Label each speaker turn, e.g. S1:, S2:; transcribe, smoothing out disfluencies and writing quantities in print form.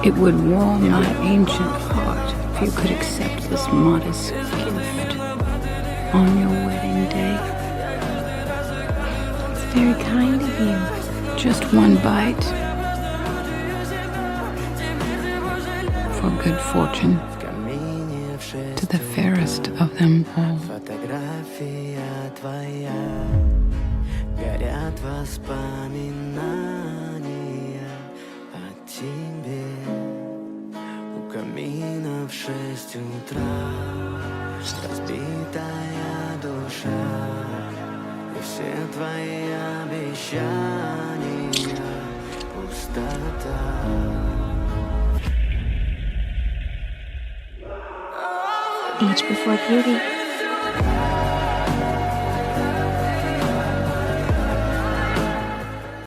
S1: It would warm my ancient heart if you could accept this modest gift on your wedding day.
S2: It's very kind of you.
S1: Just one bite for good fortune to the fairest of them all.
S3: Фотография твоя, горят воспоминания о тебе. У камина в 6 утра разбитая душа, и все твои обещания пустота.
S2: Age before beauty.